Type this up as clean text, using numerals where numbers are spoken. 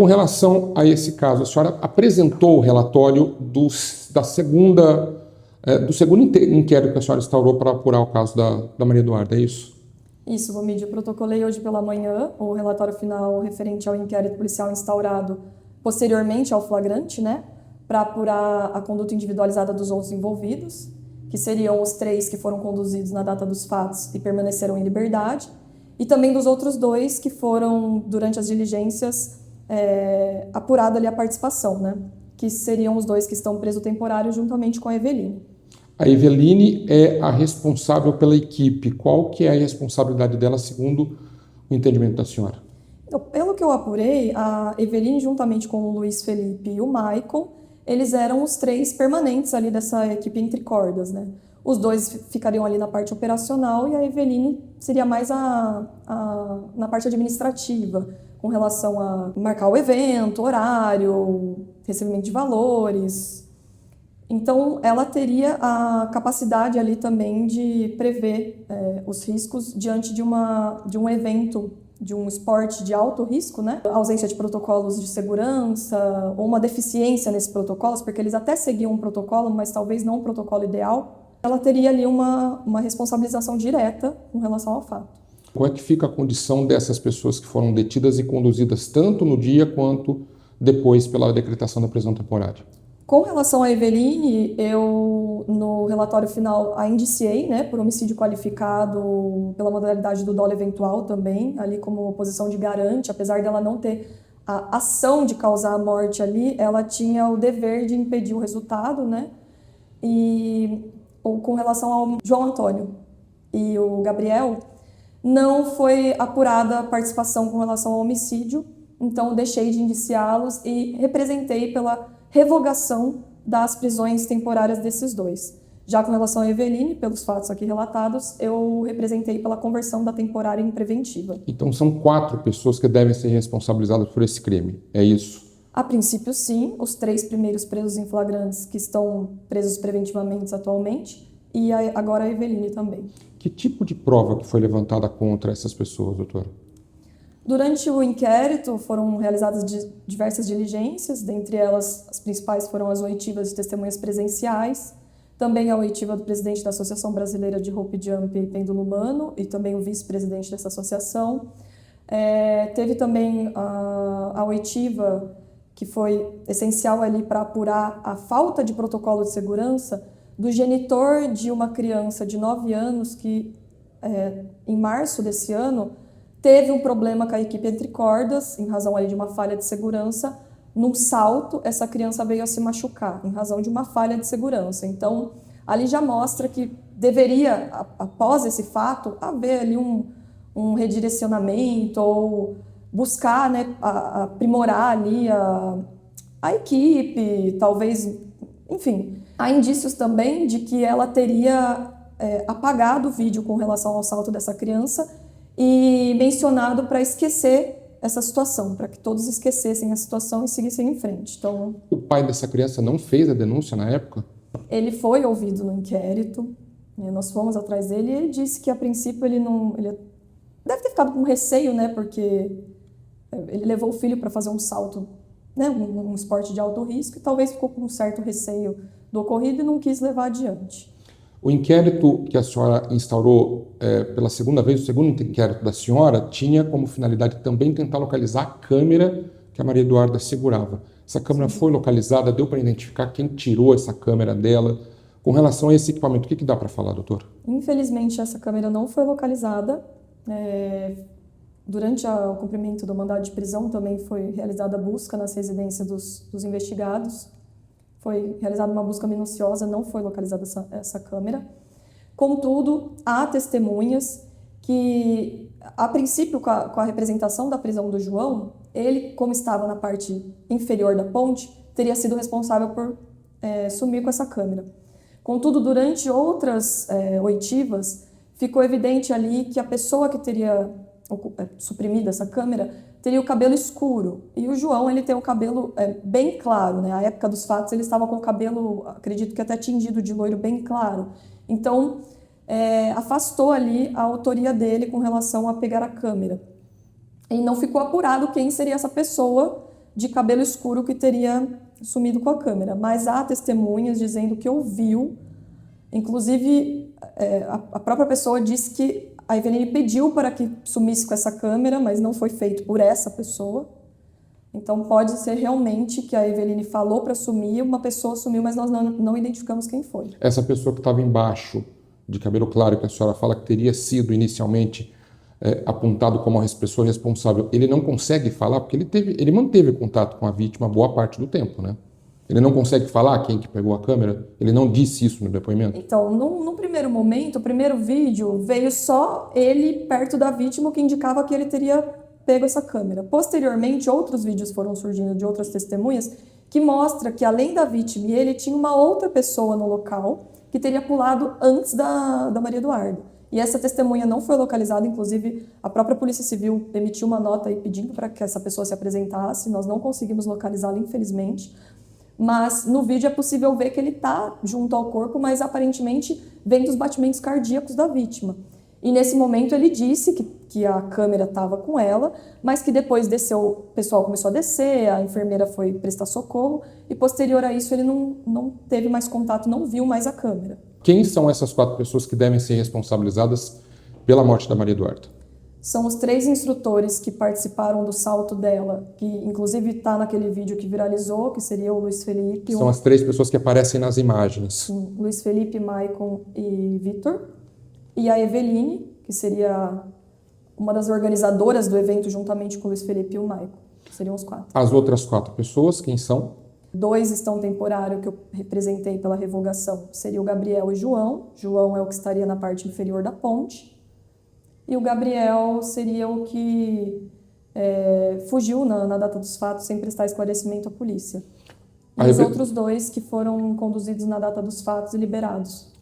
Com relação a esse caso, a senhora apresentou o relatório do segundo inquérito que a senhora instaurou para apurar o caso da Maria Eduarda, é isso? Isso, Vomídio. Eu protocolei hoje pela manhã o relatório final referente ao inquérito policial instaurado posteriormente ao flagrante, né, para apurar a conduta individualizada dos outros envolvidos, que seriam os 3 que foram conduzidos na data dos fatos e permaneceram em liberdade, e também dos outros 2 que foram, durante as diligências, apurada ali a participação, né, que seriam os 2 que estão preso temporário juntamente com a Eveline. A Eveline é a responsável pela equipe. Qual que é a responsabilidade dela, segundo o entendimento da senhora? Então, pelo que eu apurei, a Eveline, juntamente com o Luiz Felipe e o Michael, eles eram os 3 permanentes ali dessa equipe entre cordas, né? Os 2 ficariam ali na parte operacional e a Eveline seria mais na parte administrativa, com relação a marcar o evento, horário, recebimento de valores. Então, ela teria a capacidade ali também de prever os riscos diante de um evento, de um esporte de alto risco, né? A ausência de protocolos de segurança ou uma deficiência nesses protocolos, porque eles até seguiam um protocolo, mas talvez não um protocolo ideal. Ela teria ali uma responsabilização direta com relação ao fato. Como é que fica a condição dessas pessoas que foram detidas e conduzidas tanto no dia quanto depois pela decretação da prisão temporária? Com relação à Eveline, eu, no relatório final, a indiciei, né, por homicídio qualificado pela modalidade do dolo eventual também, ali como posição de garante, apesar dela não ter a ação de causar a morte ali, ela tinha o dever de impedir o resultado, né, ou com relação ao João Antônio e o Gabriel, não foi apurada a participação com relação ao homicídio, então deixei de indiciá-los e representei pela revogação das prisões temporárias desses 2. Já com relação a Eveline, pelos fatos aqui relatados, eu representei pela conversão da temporária em preventiva. Então são 4 pessoas que devem ser responsabilizadas por esse crime, é isso? A princípio, sim. Os 3 primeiros presos em flagrantes que estão presos preventivamente atualmente e agora a Eveline também. Que tipo de prova que foi levantada contra essas pessoas, doutora? Durante o inquérito foram realizadas diversas diligências, dentre elas as principais foram as oitivas de testemunhas presenciais, também a oitiva do presidente da Associação Brasileira de Rope Jump e Pêndulo Humano e também o vice-presidente dessa associação. Teve também a oitiva que foi essencial ali para apurar a falta de protocolo de segurança do genitor de uma criança de 9 anos que, em março desse ano, teve um problema com a equipe entre cordas, em razão ali de uma falha de segurança. Num salto, essa criança veio a se machucar, em razão de uma falha de segurança. Então, ali já mostra que deveria, após esse fato, haver ali um redirecionamento ou buscar, né, aprimorar ali a equipe, talvez, enfim. Há indícios também de que ela teria apagado o vídeo com relação ao salto dessa criança e mencionado para esquecer essa situação, para que todos esquecessem a situação e seguissem em frente. Então, o pai dessa criança não fez a denúncia na época? Ele foi ouvido no inquérito, nós fomos atrás dele e ele disse que a princípio ele deve ter ficado com receio, né, porque ele levou o filho para fazer um salto, né, um esporte de alto risco e talvez ficou com um certo receio do ocorrido e não quis levar adiante. O inquérito que a senhora instaurou pela segunda vez, o segundo inquérito da senhora, tinha como finalidade também tentar localizar a câmera que a Maria Eduarda segurava. Essa câmera foi localizada, deu para identificar quem tirou essa câmera dela. Com relação a esse equipamento, o que dá para falar, doutor? Infelizmente, essa câmera não foi localizada. Durante o cumprimento do mandado de prisão também foi realizada a busca nas residências dos investigados. Foi realizada uma busca minuciosa, não foi localizada essa câmera. Contudo, há testemunhas que, a princípio, com a representação da prisão do João, ele, como estava na parte inferior da ponte, teria sido responsável por sumir com essa câmera. Contudo, durante outras oitivas, ficou evidente ali que a pessoa que teria suprimido essa câmera teria o cabelo escuro. E o João, ele tem o cabelo bem claro, né? Na época dos fatos, ele estava com o cabelo, acredito que até tingido de loiro bem claro. Então, afastou ali a autoria dele com relação a pegar a câmera. E não ficou apurado quem seria essa pessoa de cabelo escuro que teria sumido com a câmera. Mas há testemunhas dizendo que ouviu, inclusive a própria pessoa disse que a Eveline pediu para que sumisse com essa câmera, mas não foi feito por essa pessoa. Então pode ser realmente que a Eveline falou para sumir, uma pessoa sumiu, mas nós não identificamos quem foi. Essa pessoa que estava embaixo, de cabelo claro, que a senhora fala que teria sido inicialmente apontado como a pessoa responsável, ele não consegue falar, porque ele manteve contato com a vítima boa parte do tempo, né? Ele não consegue falar quem que pegou a câmera? Ele não disse isso no depoimento? Então, num primeiro momento, o primeiro vídeo, veio só ele perto da vítima, o que indicava que ele teria pego essa câmera. Posteriormente, outros vídeos foram surgindo de outras testemunhas que mostra que, além da vítima e ele, tinha uma outra pessoa no local que teria pulado antes da Maria Eduarda. E essa testemunha não foi localizada, inclusive a própria Polícia Civil emitiu uma nota aí pedindo para que essa pessoa se apresentasse, nós não conseguimos localizá-la, infelizmente. Mas no vídeo é possível ver que ele está junto ao corpo, mas aparentemente vem dos batimentos cardíacos da vítima. E nesse momento ele disse que a câmera estava com ela, mas que depois desceu, o pessoal começou a descer, a enfermeira foi prestar socorro e posterior a isso ele não teve mais contato, não viu mais a câmera. Quem são essas 4 pessoas que devem ser responsabilizadas pela morte da Maria Eduarda? São os 3 instrutores que participaram do salto dela, que inclusive está naquele vídeo que viralizou, que seria o Luiz Felipe. São as 3 pessoas que aparecem nas imagens. Sim, Luiz Felipe, Maicon e Vitor. E a Eveline, que seria uma das organizadoras do evento, juntamente com o Luiz Felipe e o Maicon. Seriam os 4. As outras 4 pessoas, quem são? 2 estão temporário, que eu representei pela revogação. Seria o Gabriel e João. João é o que estaria na parte inferior da ponte. E o Gabriel seria o que fugiu na data dos fatos sem prestar esclarecimento à polícia. E os outros 2 que foram conduzidos na data dos fatos e liberados.